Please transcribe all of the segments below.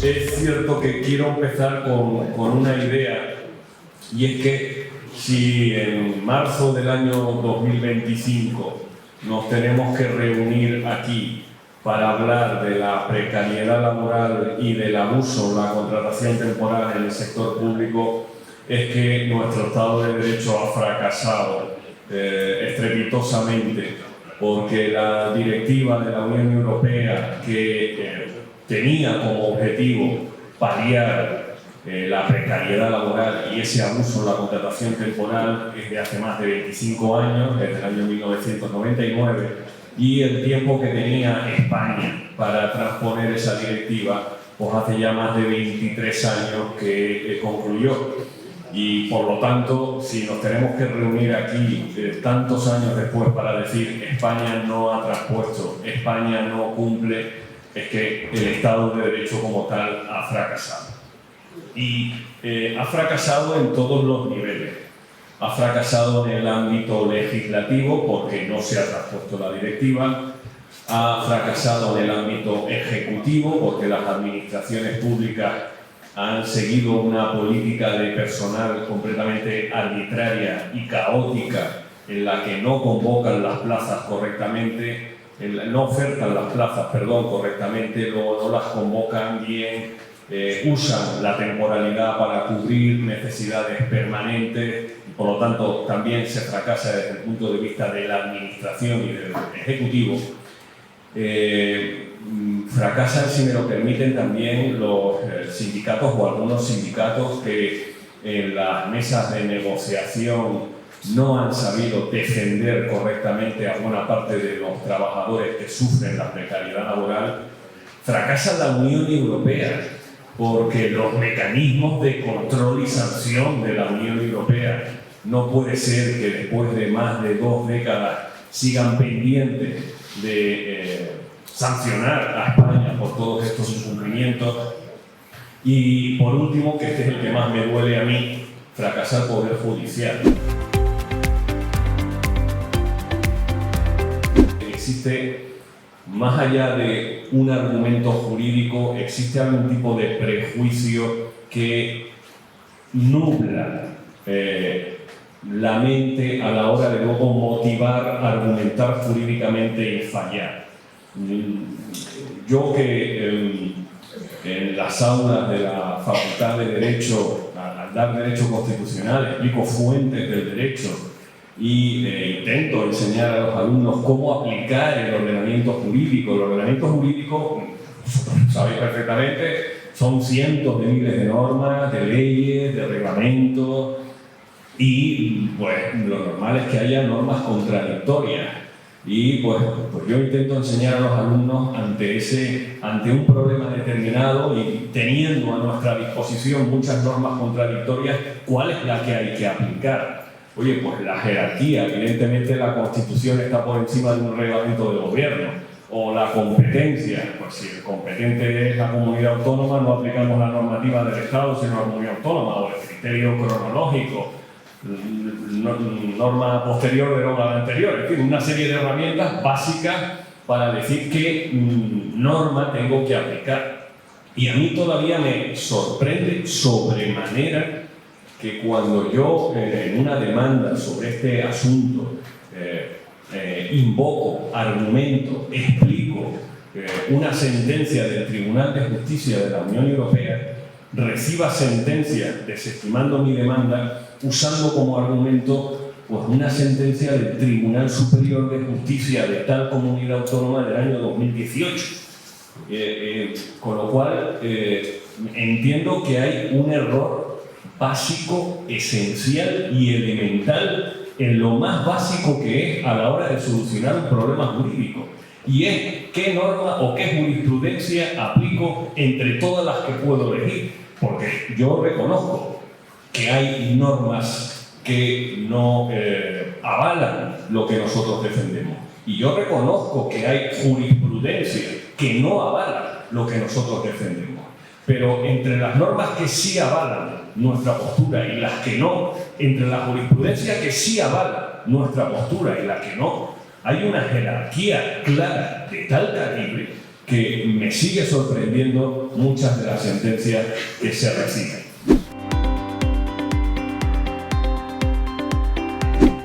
Es cierto que quiero empezar con una idea, y es que si en marzo del año 2025 nos tenemos que reunir aquí para hablar de la precariedad laboral y del abuso en la contratación temporal en el sector público, es que nuestro Estado de Derecho ha fracasado estrepitosamente, porque la directiva de la Unión Europea que tenía como objetivo paliar la precariedad laboral y ese abuso en la contratación temporal es de hace más de 25 años, desde el año 1999, y el tiempo que tenía España para transponer esa directiva, pues hace ya más de 23 años que concluyó. Y por lo tanto, si nos tenemos que reunir aquí tantos años después para decir España no ha transpuesto, España no cumple, es que el Estado de Derecho como tal ha fracasado. Y ha fracasado en todos los niveles. Ha fracasado en el ámbito legislativo porque no se ha transpuesto la directiva. Ha fracasado en el ámbito ejecutivo porque las administraciones públicas han seguido una política de personal completamente arbitraria y caótica, en la que no convocan las plazas correctamente, no ofertan las plazas, correctamente, luego no las convocan bien, usan la temporalidad para cubrir necesidades permanentes, y por lo tanto también se fracasa desde el punto de vista de la administración y del ejecutivo. Fracasan, si me lo permiten, también los sindicatos o algunos sindicatos que en las mesas de negociación no han sabido defender correctamente a buena parte de los trabajadores que sufren la precariedad laboral. Fracasa la Unión Europea porque los mecanismos de control y sanción de la Unión Europea no puede ser que después de más de 2 décadas sigan pendientes de sancionar a España por todos estos incumplimientos. Y por último, que este es el que más me duele a mí, fracasar el Poder Judicial. Existe, más allá de un argumento jurídico, existe algún tipo de prejuicio que nubla la mente a la hora de luego motivar, argumentar jurídicamente y fallar. Yo que en las aulas de la Facultad de Derecho, al dar Derecho Constitucional, explico fuentes del derecho y intento enseñar a los alumnos cómo aplicar el ordenamiento jurídico. El ordenamiento jurídico, sabéis perfectamente, son cientos de miles de normas, de leyes, de reglamentos, y pues lo normal es que haya normas contradictorias. Y pues yo intento enseñar a los alumnos ante un problema determinado y teniendo a nuestra disposición muchas normas contradictorias, ¿cuál es la que hay que aplicar? Oye, pues la jerarquía, evidentemente la Constitución está por encima de un reglamento de gobierno. O la competencia, pues si el competente es la comunidad autónoma, no aplicamos la normativa del Estado, sino la comunidad autónoma, o el criterio cronológico, norma posterior de la anterior, en fin, una serie de herramientas básicas para decir qué norma tengo que aplicar. Y a mí todavía me sorprende sobremanera que cuando yo en una demanda sobre este asunto invoco, argumento, explico una sentencia del Tribunal de Justicia de la Unión Europea, reciba sentencia desestimando mi demanda usando como argumento pues, una sentencia del Tribunal Superior de Justicia de tal comunidad autónoma del año 2018. Con lo cual entiendo que hay un error básico, esencial y elemental en lo más básico que es a la hora de solucionar un problema jurídico. Y es qué norma o qué jurisprudencia aplico entre todas las que puedo elegir. Porque yo reconozco que hay normas que no avalan lo que nosotros defendemos. Y yo reconozco que hay jurisprudencia que no avala lo que nosotros defendemos. Pero entre las normas que sí avalan nuestra postura y las que no, entre la jurisprudencia que sí avala nuestra postura y la que no, hay una jerarquía clara de tal calibre que me sigue sorprendiendo muchas de las sentencias que se reciben.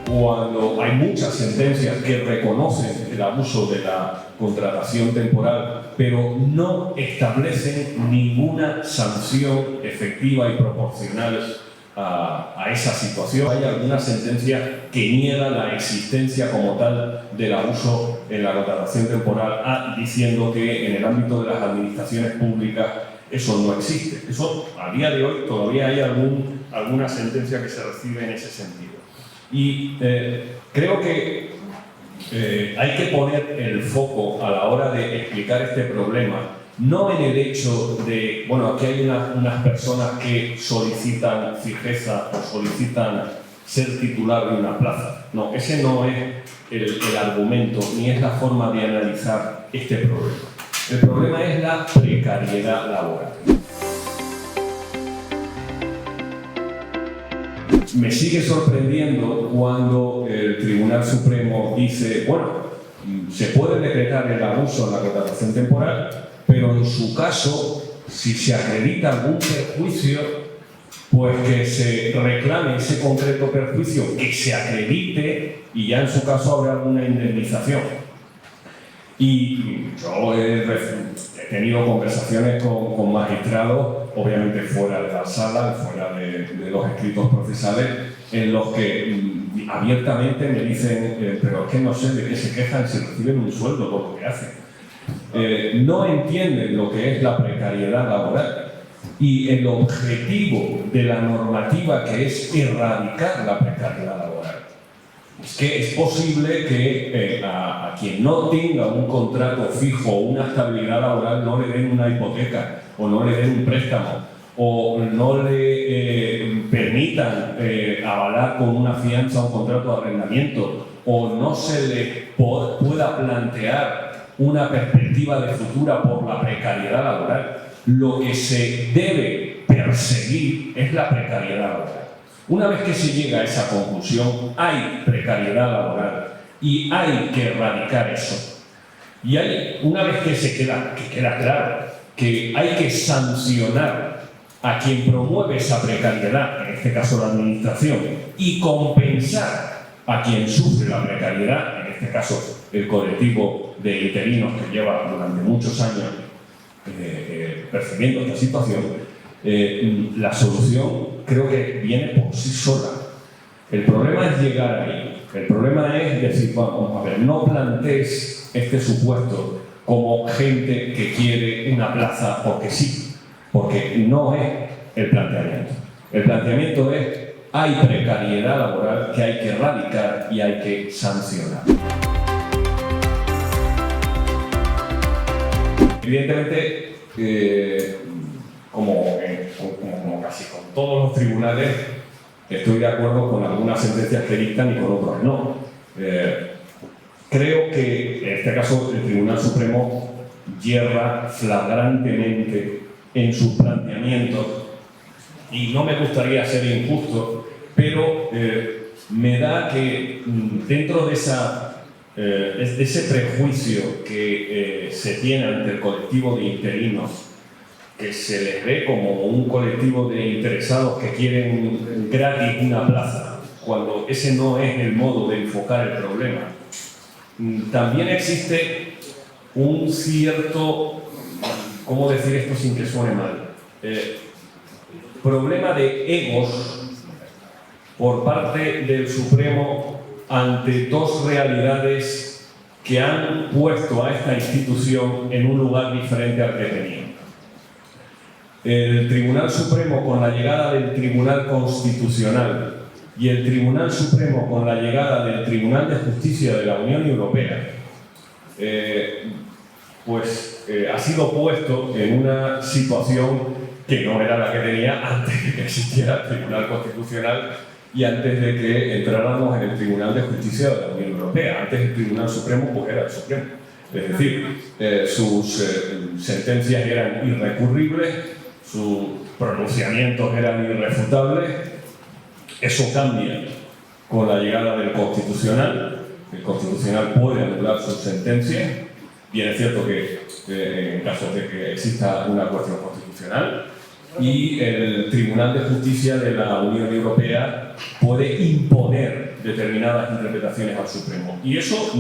Cuando hay muchas sentencias que reconocen el abuso de la contratación temporal, pero no establecen ninguna sanción efectiva y proporcional a esa situación. Hay algunas sentencias que niegan la existencia como tal del abuso en la contratación temporal, diciendo que en el ámbito de las administraciones públicas eso no existe. Eso, a día de hoy, todavía hay alguna sentencia que se recibe en ese sentido. Y creo que hay que poner el foco a la hora de explicar este problema, no en el hecho de, bueno, aquí hay unas personas que solicitan fijeza o solicitan ser titular de una plaza. No, ese no es el argumento ni es la forma de analizar este problema. El problema es la precariedad laboral. Me sigue sorprendiendo cuando el Tribunal Supremo dice, bueno, se puede decretar el abuso en la contratación temporal, pero en su caso, si se acredita algún perjuicio, pues que se reclame ese concreto perjuicio, que se acredite y ya en su caso habrá alguna indemnización. Y yo he tenido conversaciones con magistrados, obviamente fuera de la sala, fuera de los escritos procesales, en los que abiertamente me dicen, pero es que no sé de qué se quejan si reciben un sueldo por lo que hacen. No entienden lo que es la precariedad laboral y el objetivo de la normativa, que es erradicar la precariedad laboral. Es que es posible que a quien no tenga un contrato fijo o una estabilidad laboral no le den una hipoteca o no le den un préstamo o no le permitan avalar con una fianza un contrato de arrendamiento o no se le pueda plantear una perspectiva de futura por la precariedad laboral. Lo que se debe perseguir es la precariedad laboral. Una vez que se llega a esa conclusión, hay precariedad laboral y hay que erradicar eso. Y una vez que queda claro que hay que sancionar a quien promueve esa precariedad, en este caso la administración, y compensar a quien sufre la precariedad, en este caso el colectivo de interinos que lleva durante muchos años percibiendo esta situación, la solución creo que viene por sí sola. El problema es llegar ahí. El problema es decir, vamos a ver, no plantees este supuesto como gente que quiere una plaza porque sí, porque no es el planteamiento. El planteamiento es: hay precariedad laboral que hay que erradicar y hay que sancionar. Evidentemente, como casi con todos los tribunales, estoy de acuerdo con algunas sentencias que dictan y con otras no. Creo que en este caso el Tribunal Supremo yerra flagrantemente en sus planteamientos y no me gustaría ser injusto, pero me da que dentro de ese prejuicio que se tiene ante el colectivo de interinos, que se les ve como un colectivo de interesados que quieren gratis una plaza, cuando ese no es el modo de enfocar el problema. También existe un cierto, ¿cómo decir esto sin que suene mal? Problema de egos por parte del Supremo ante dos realidades que han puesto a esta institución en un lugar diferente al que tenía. El Tribunal Supremo, con la llegada del Tribunal Constitucional, y el Tribunal Supremo, con la llegada del Tribunal de Justicia de la Unión Europea, ha sido puesto en una situación que no era la que tenía antes de que existiera el Tribunal Constitucional y antes de que entráramos en el Tribunal de Justicia de la Unión Europea. Antes el Tribunal Supremo pues era el Supremo. Es decir, sus sentencias eran irrecurribles, sus pronunciamientos eran irrefutables. Eso cambia con la llegada del Constitucional. El Constitucional puede anular sus sentencias Bien es cierto que en caso de que exista una cuestión constitucional, y el Tribunal de Justicia de la Unión Europea puede imponer determinadas interpretaciones al Supremo. Y eso,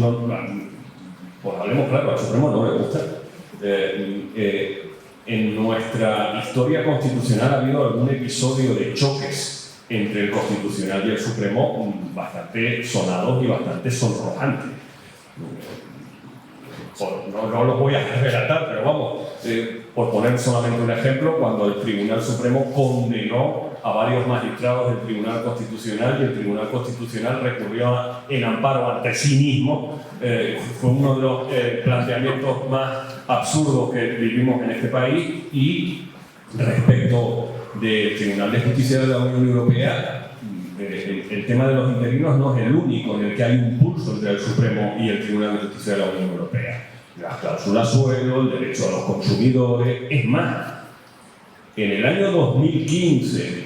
pues hablemos claro, al Supremo no le gusta. En nuestra historia constitucional ha habido algún episodio de choques entre el Constitucional y el Supremo bastante sonados y bastante sonrojantes. No los voy a relatar, pero vamos, por poner solamente un ejemplo, cuando el Tribunal Supremo condenó a varios magistrados del Tribunal Constitucional y el Tribunal Constitucional recurrió en amparo ante sí mismo, fue uno de los planteamientos más absurdos que vivimos en este país. Y respecto del Tribunal de Justicia de la Unión Europea, el tema de los interinos no es el único en el que hay un pulso entre el Supremo y el Tribunal de Justicia de la Unión Europea. Las cláusulas suelo, el derecho a los consumidores. Es más, en el año 2015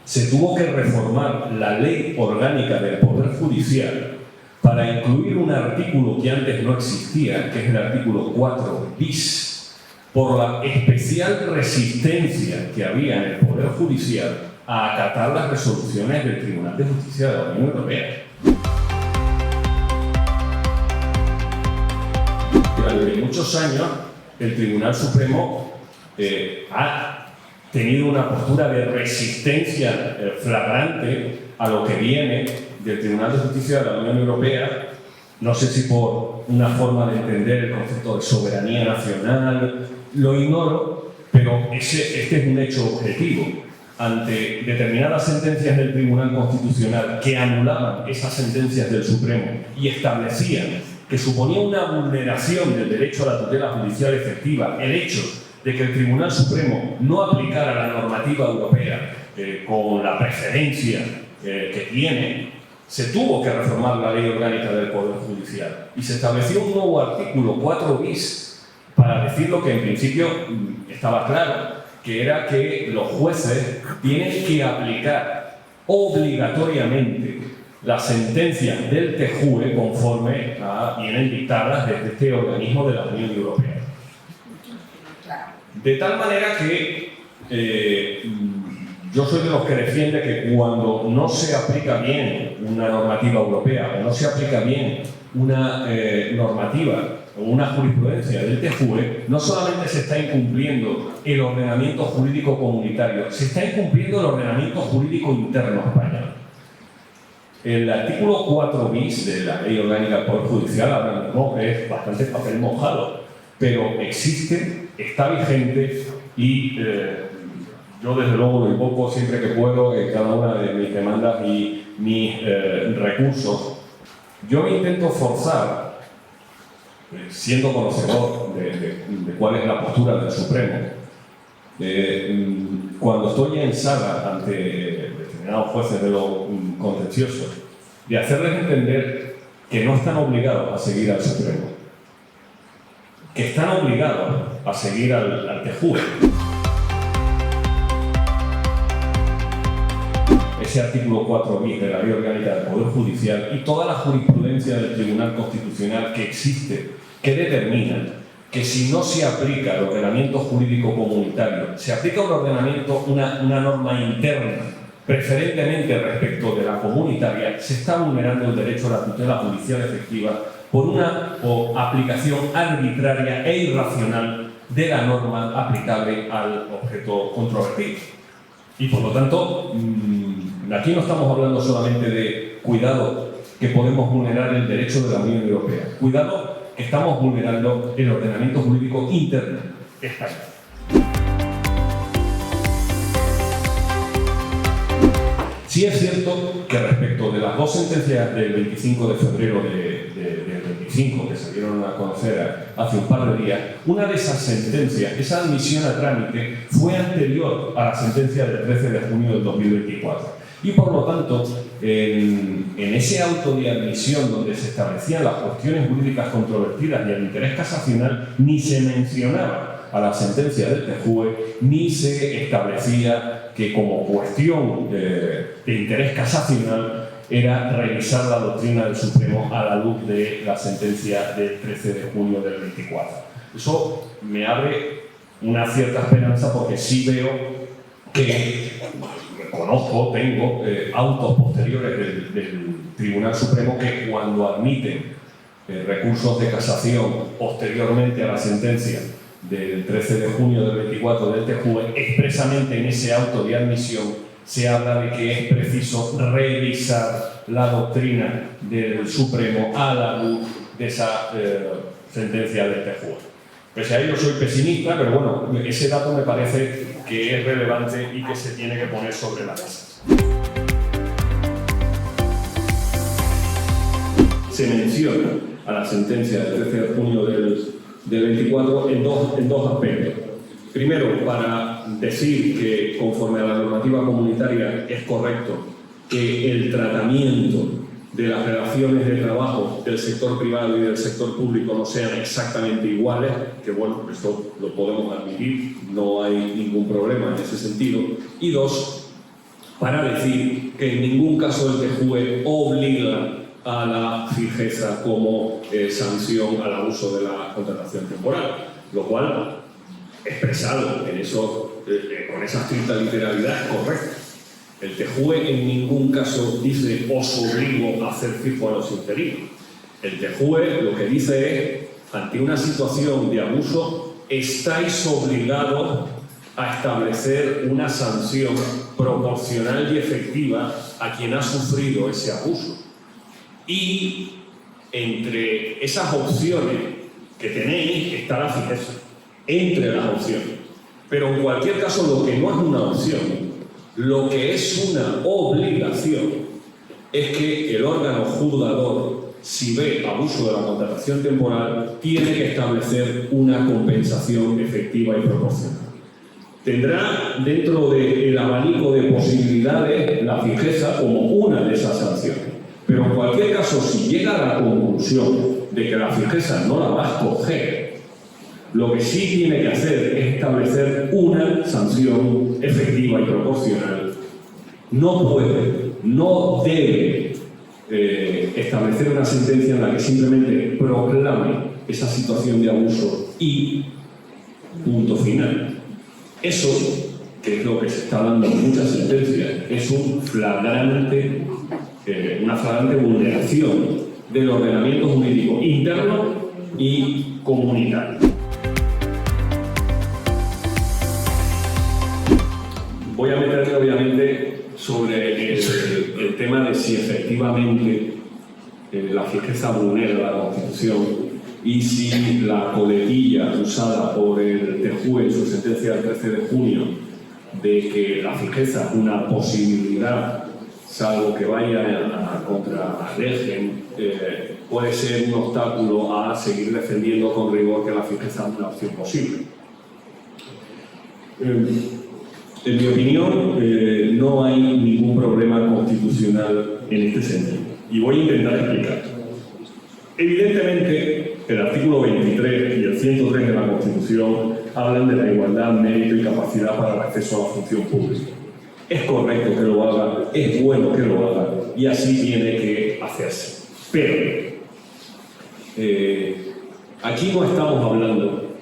se tuvo que reformar la Ley Orgánica del Poder Judicial para incluir un artículo que antes no existía, que es el artículo 4 bis, por la especial resistencia que había en el Poder Judicial a acatar las resoluciones del Tribunal de Justicia de la Unión Europea. Durante muchos años, el Tribunal Supremo ha tenido una postura de resistencia flagrante a lo que viene del Tribunal de Justicia de la Unión Europea. No sé si por una forma de entender el concepto de soberanía nacional, lo ignoro, pero este es un hecho objetivo. Ante determinadas sentencias del Tribunal Constitucional que anulaban esas sentencias del Supremo y establecían que suponía una vulneración del derecho a la tutela judicial efectiva el hecho de que el Tribunal Supremo no aplicara la normativa europea con la preferencia que tiene, se tuvo que reformar la Ley Orgánica del Poder Judicial y se estableció un nuevo artículo 4 bis para decir lo que en principio estaba claro, que era que los jueces tienen que aplicar obligatoriamente las sentencias del TJUE conforme vienen dictadas desde este organismo de la Unión Europea. De tal manera que yo soy de los que defiende que cuando no se aplica bien una normativa europea o no se aplica bien una normativa o una jurisprudencia del TJUE, no solamente se está incumpliendo el ordenamiento jurídico comunitario, se está incumpliendo el ordenamiento jurídico interno español. El artículo 4 bis de la Ley Orgánica del Poder Judicial ahora mismo es bastante papel mojado, pero existe, está vigente y yo desde luego lo invoco siempre que puedo en cada una de mis demandas y mis recursos. Yo me intento forzar, siendo conocedor de cuál es la postura del Supremo, cuando estoy en sala ante determinados jueces de lo contencioso, de hacerles entender que no están obligados a seguir al Supremo, que están obligados a seguir al TJUE. Ese artículo 4 bis de la Ley Orgánica del Poder Judicial y toda la jurisprudencia del Tribunal Constitucional que existe, que determina que si no se aplica el ordenamiento jurídico comunitario, se aplica un ordenamiento, una norma interna, preferentemente respecto de la comunitaria, se está vulnerando el derecho a la tutela judicial efectiva por una aplicación arbitraria e irracional de la norma aplicable al objeto controvertido. Y por lo tanto, aquí no estamos hablando solamente de cuidado que podemos vulnerar el derecho de la Unión Europea, cuidado que estamos vulnerando el ordenamiento jurídico interno español. Sí es cierto que respecto de las dos sentencias del 25 de febrero del 25 que se dieron a conocer hace un par de días, una de esas sentencias, esa admisión a trámite, fue anterior a la sentencia del 13 de junio del 2024. Y por lo tanto, en ese auto de admisión donde se establecían las cuestiones jurídicas controvertidas y el interés casacional, ni se mencionaba a la sentencia del TJUE, ni se establecía que como cuestión de interés casacional era revisar la doctrina del Supremo a la luz de la sentencia del 13 de junio del 24. Eso me abre una cierta esperanza porque sí veo que, conozco, tengo autos posteriores del Tribunal Supremo que cuando admiten recursos de casación posteriormente a la sentencia del 13 de junio del 24 del TJUE, expresamente en ese auto de admisión se habla de que es preciso revisar la doctrina del Supremo a la luz de esa sentencia del TJUE. Pese a ello soy pesimista, pero bueno, ese dato me parece que es relevante y que se tiene que poner sobre la mesa. Se menciona a la sentencia del 13 de junio del 24 en dos aspectos. Primero, para decir que conforme a la normativa comunitaria es correcto que el tratamiento de las relaciones de trabajo del sector privado y del sector público no sean exactamente iguales, que bueno, esto lo podemos admitir, no hay ningún problema en ese sentido. Y dos, para decir que en ningún caso el TJUE obliga a la fijeza como sanción al abuso de la contratación temporal, lo cual, expresado en eso, con esa estricta literalidad, es correcto. El TJUE en ningún caso dice os obligo a hacer fijo a los interinos. El TJUE lo que dice es, ante una situación de abuso, estáis obligados a establecer una sanción proporcional y efectiva a quien ha sufrido ese abuso. Y entre esas opciones que tenéis está la fijeza, entre las opciones. Pero en cualquier caso, lo que no es una opción, lo que es una obligación, es que el órgano juzgador, si ve abuso de la contratación temporal, tiene que establecer una compensación efectiva y proporcional. Tendrá dentro del abanico de posibilidades la fijeza como una de esas sanciones. Pero en cualquier caso, si llega a la conclusión de que la fijeza no la va a escoger, lo que sí tiene que hacer es establecer una sanción efectiva y proporcional. No puede, no debe establecer una sentencia en la que simplemente proclame esa situación de abuso y punto final. Eso, que es lo que se está dando en muchas sentencias, es una flagrante vulneración del ordenamiento jurídico interno y comunitario. Voy a meterme obviamente sobre el tema de si efectivamente la fijeza vulnera la Constitución y si la coletilla usada por el TJUE en su sentencia del 13 de junio de que la fijeza es una posibilidad, salvo que vaya contra el régimen, puede ser un obstáculo a seguir defendiendo con rigor que la fijeza es una opción posible. En mi opinión, no hay ningún problema constitucional en este sentido. Y voy a intentar explicar. Evidentemente, el artículo 23 y el 103 de la Constitución hablan de la igualdad, mérito y capacidad para el acceso a la función pública. Es correcto que lo haga, es bueno que lo haga, y así tiene que hacerse. Pero, aquí no estamos hablando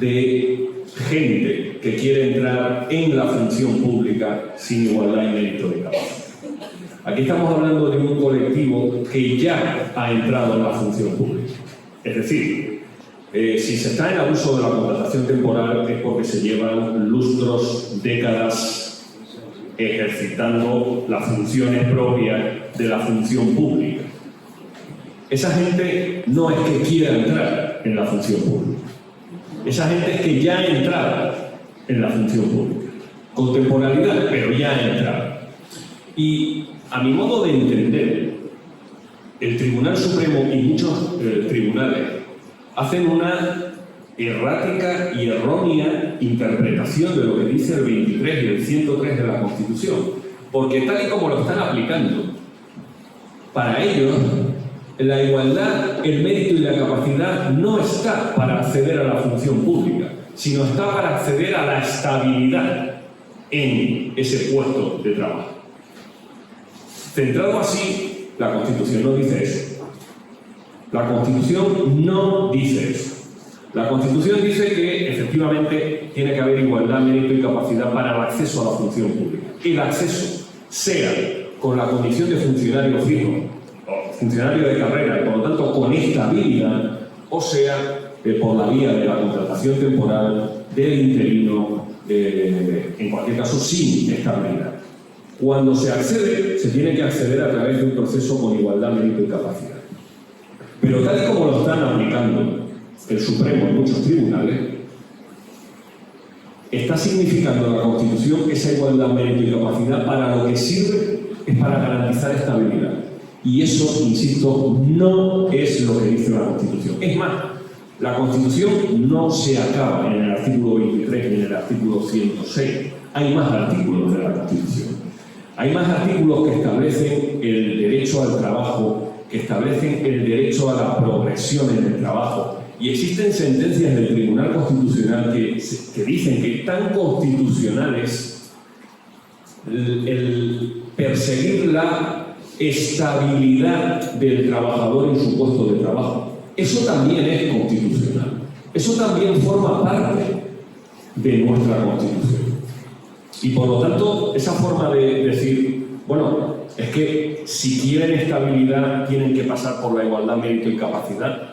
de gente que quiere entrar en la función pública sin igualdad y mérito de capacidad. Aquí estamos hablando de un colectivo que ya ha entrado en la función pública. Es decir, si se está en abuso de la contratación temporal es porque se llevan lustros, décadas ejercitando las funciones propias de la función pública. Esa gente no es que quiera entrar en la función pública. Esa gente es que ya ha entrado en la función pública. Con temporalidad, pero ya ha entrado. Y a mi modo de entender, el Tribunal Supremo y muchos tribunales hacen una errática y errónea interpretación de lo que dice el 23 y el 103 de la Constitución, porque tal y como lo están aplicando, para ellos la igualdad, el mérito y la capacidad no está para acceder a la función pública, sino está para acceder a la estabilidad en ese puesto de trabajo. Centrado así, la Constitución no dice eso. La Constitución no dice eso. La Constitución dice que efectivamente tiene que haber igualdad, mérito y capacidad para el acceso a la función pública. El acceso, sea con la condición de funcionario fijo o funcionario de carrera y por lo tanto con estabilidad, o sea por la vía de la contratación temporal, del interino, en cualquier caso sin estabilidad. Cuando se accede, se tiene que acceder a través de un proceso con igualdad, mérito y capacidad. Pero tal y como lo están aplicando el Supremo en muchos tribunales, está significando la Constitución esa igualdad, mérito y capacidad para lo que sirve es para garantizar estabilidad. Y eso, insisto, no es lo que dice la Constitución. Es más, la Constitución no se acaba en el artículo 23 ni en el artículo 106. Hay más artículos de la Constitución. Hay más artículos que establecen el derecho al trabajo, que establecen el derecho a la progresión en el trabajo. Y existen sentencias del Tribunal Constitucional que dicen que tan constitucional es el perseguir la estabilidad del trabajador en su puesto de trabajo. Eso también es constitucional. Eso también forma parte de nuestra Constitución. Y por lo tanto, esa forma de decir, bueno, es que si quieren estabilidad tienen que pasar por la igualdad, mérito y capacidad.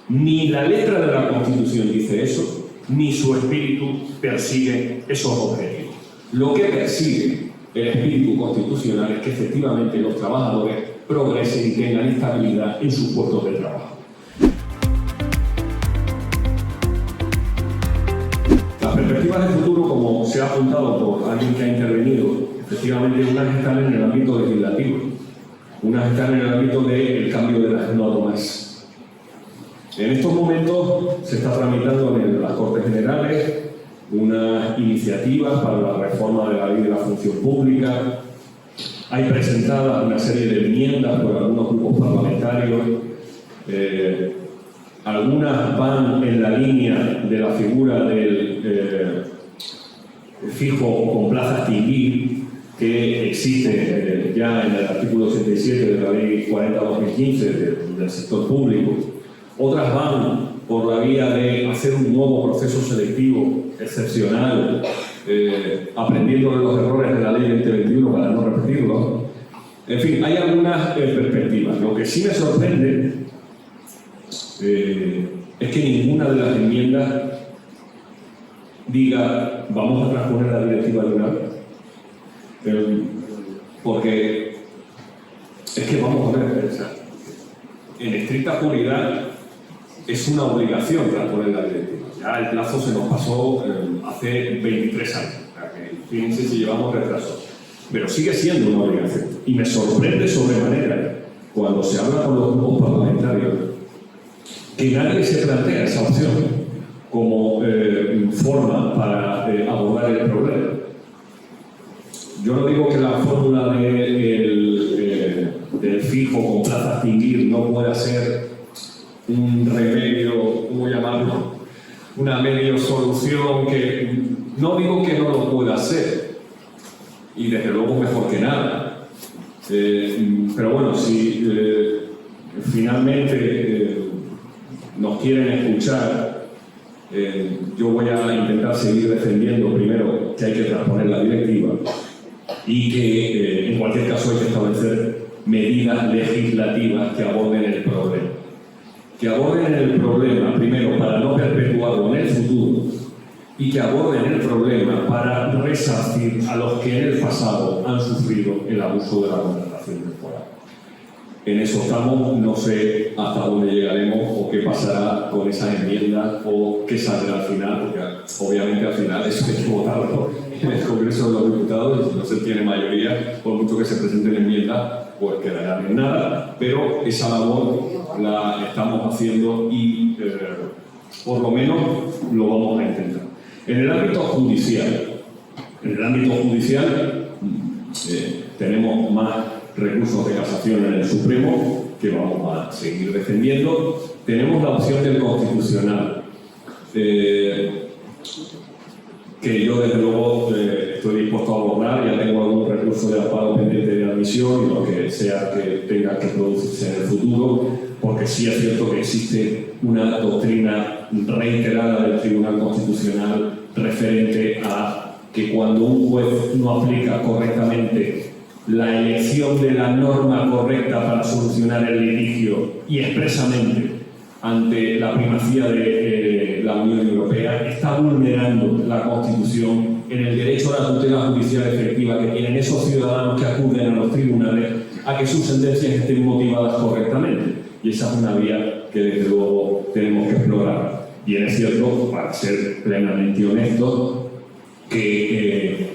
Ni la letra de la Constitución dice eso, ni su espíritu persigue esos objetivos. Lo que persigue el espíritu constitucional es que efectivamente los trabajadores progresen y tengan estabilidad en sus puestos de trabajo. Las perspectivas de futuro, como se ha apuntado por alguien que ha intervenido, efectivamente unas están en el ámbito legislativo, unas están en el ámbito del cambio de las normas. En estos momentos se está tramitando en las Cortes Generales unas iniciativas para la reforma de la ley de la función pública. Hay presentadas una serie de enmiendas por algunos grupos parlamentarios. Algunas van en la línea de la figura del fijo con plaza extinguir, que existe ya en el artículo 87 de la ley 40/2015 del sector público. Otras van por la vía de hacer un nuevo proceso selectivo excepcional, aprendiendo de los errores de la ley 2021 para no repetirlos. En fin, hay algunas perspectivas. Lo que sí me sorprende es que ninguna de las enmiendas diga vamos a transponer la directiva de una vez. Porque es que vamos a ver, en estricta puridad es una obligación transponer la directiva. Ya el plazo se nos pasó hace 23 años. Fíjense si llevamos retraso. Pero sigue siendo una obligación. Y me sorprende sobremanera cuando se habla con los grupos parlamentarios que nadie se plantea esa opción como forma para abordar el problema. Yo no digo que la fórmula del fijo con plaza extinguir no pueda ser un remedio, ¿cómo llamarlo? Una medio solución que no digo que no lo pueda hacer, y desde luego mejor que nada. Pero bueno, si finalmente nos quieren escuchar, yo voy a intentar seguir defendiendo primero que hay que transponer la directiva y que en cualquier caso hay que establecer medidas legislativas que aborden el problema. Que aborden el problema primero para no perpetuarlo en el futuro y que aborden el problema para resarcir a los que en el pasado han sufrido el abuso de la contratación temporal. En eso estamos, no sé hasta dónde llegaremos o qué pasará con esas enmiendas o qué saldrá al final, porque obviamente al final eso hay que votarlo en el Congreso de los Diputados y si no se tiene mayoría, por mucho que se presenten enmiendas, pues quedarán en nada, pero esa labor la estamos haciendo y por lo menos lo vamos a intentar. En el ámbito judicial, tenemos más recursos de casación en el Supremo que vamos a seguir defendiendo. Tenemos la opción del Constitucional, que yo desde luego estoy dispuesto a abordar. Ya tengo algún recurso de amparo pendiente de admisión y lo que sea que tenga que producirse en el futuro, porque sí es cierto que existe una doctrina reiterada del Tribunal Constitucional referente a que cuando un juez no aplica correctamente la elección de la norma correcta para solucionar el litigio y expresamente ante la primacía de la Unión Europea, está vulnerando la Constitución en el derecho a la tutela judicial efectiva que tienen esos ciudadanos que acuden a los tribunales a que sus sentencias estén motivadas correctamente. Y esa es una vía que desde luego tenemos que explorar. Y es cierto, para ser plenamente honesto, que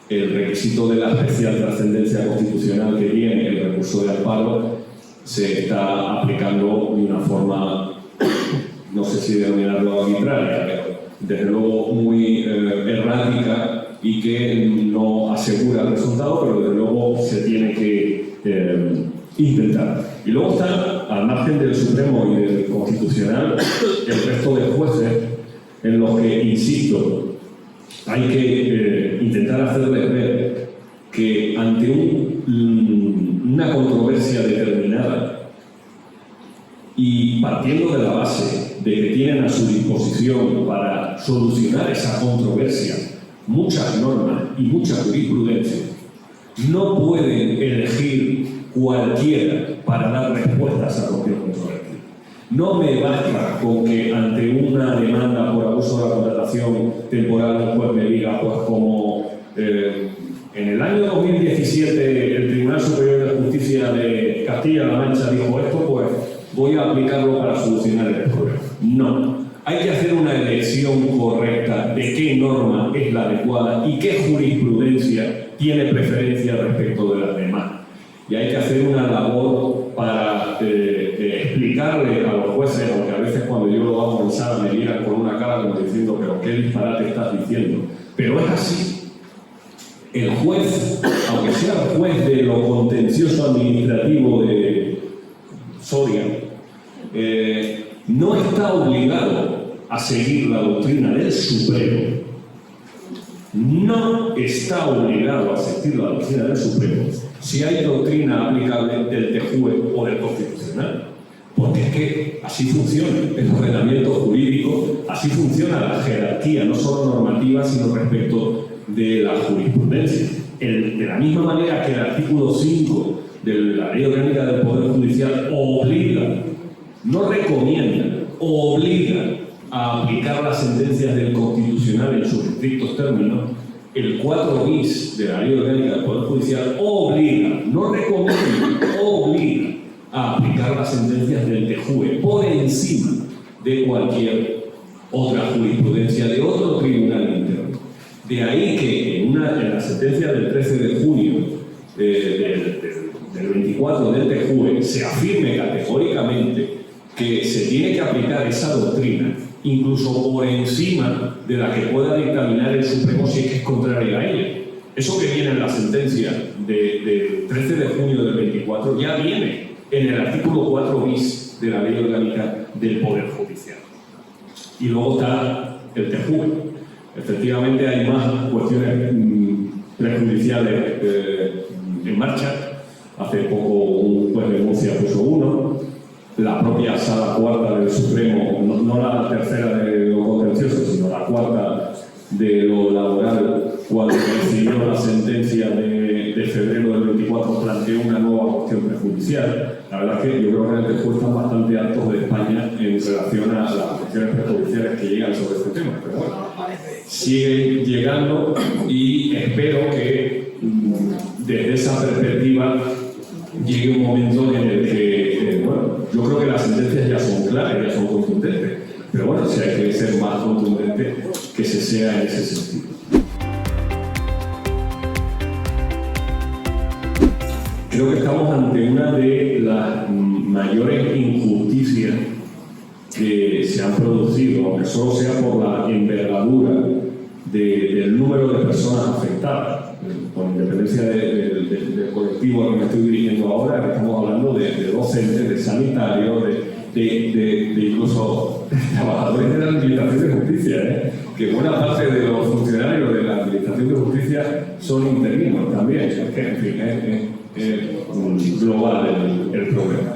el requisito de la especial trascendencia constitucional que tiene el recurso de amparo se está aplicando de una forma, no sé si denominarlo arbitraria, pero desde luego muy errática y que no asegura el resultado, pero desde luego se tiene que intentar. Y luego está, al margen del Supremo y del Constitucional, el resto de jueces en los que, insisto, hay que intentar hacerles ver que ante una controversia determinada y partiendo de la base de que tienen a su disposición para solucionar esa controversia muchas normas y mucha jurisprudencia, no pueden elegir cualquiera para dar respuestas a cualquier controversia. No me basta con que ante una demanda por abuso de la contratación temporal un juez me diga, pues como en el año 2017 el Tribunal Superior de Justicia de Castilla-La Mancha dijo esto, pues voy a aplicarlo para solucionar el problema. No. Hay que hacer una elección correcta de qué norma es la adecuada y qué jurisprudencia tiene preferencia respecto de las demás. Y hay que hacer una labor para explicarle a los jueces, aunque a veces cuando yo lo hago en sala me miran con una cara como diciendo, pero qué disparate estás diciendo. Pero es así. El juez, aunque sea el juez de lo contencioso administrativo de Soria, no está obligado a seguir la doctrina del Supremo. No está obligado a seguir la doctrina del Supremo si hay doctrina aplicable del TJUE o del Constitucional. Porque es que así funciona el ordenamiento jurídico, así funciona la jerarquía, no solo normativa, sino respecto de la jurisprudencia. De la misma manera que el artículo 5 de la Ley Orgánica del Poder Judicial obliga, no recomienda, obliga a aplicar las sentencias del Constitucional en sus estrictos términos, el 4 bis de la Ley Orgánica del Poder Judicial obliga, no recomienda, obliga a aplicar las sentencias del TJUE por encima de cualquier otra jurisprudencia de otro tribunal interno. De ahí que en la sentencia del 13 de junio del 24 del TJUE se afirme categóricamente que se tiene que aplicar esa doctrina incluso por encima de la que pueda dictaminar el Supremo si es que es contraria a ella. Eso que viene en la sentencia del 13 de junio del 24 ya viene en el artículo 4 bis de la Ley Orgánica del Poder Judicial. Y luego está el TJUE. Efectivamente hay más cuestiones prejudiciales en marcha. Hace poco un juez de Murcia puso uno. La propia Sala Cuarta del Supremo, no la tercera de lo contencioso, sino la cuarta de lo laboral, cuando recibió la sentencia de febrero del 24, planteó una nueva cuestión prejudicial. La verdad es que yo creo que en el TJUE están bastante altos de España en relación a las cuestiones prejudiciales que llegan sobre este tema. Pero bueno, siguen llegando y espero que desde esa perspectiva llegue un momento en el que, bueno, yo creo que las sentencias ya son claras, ya son contundentes, pero bueno, si hay que ser más contundente, que se sea en ese sentido. Creo que estamos ante una de las mayores injusticias que se han producido, aunque solo sea por la envergadura del número de personas afectadas. Con independencia del colectivo al que me estoy dirigiendo ahora, que estamos hablando de docentes, de sanitarios, de incluso trabajadores de la Administración de Justicia, que buena parte de los funcionarios de la Administración de Justicia son interinos también. Es que, en fin, es global el problema.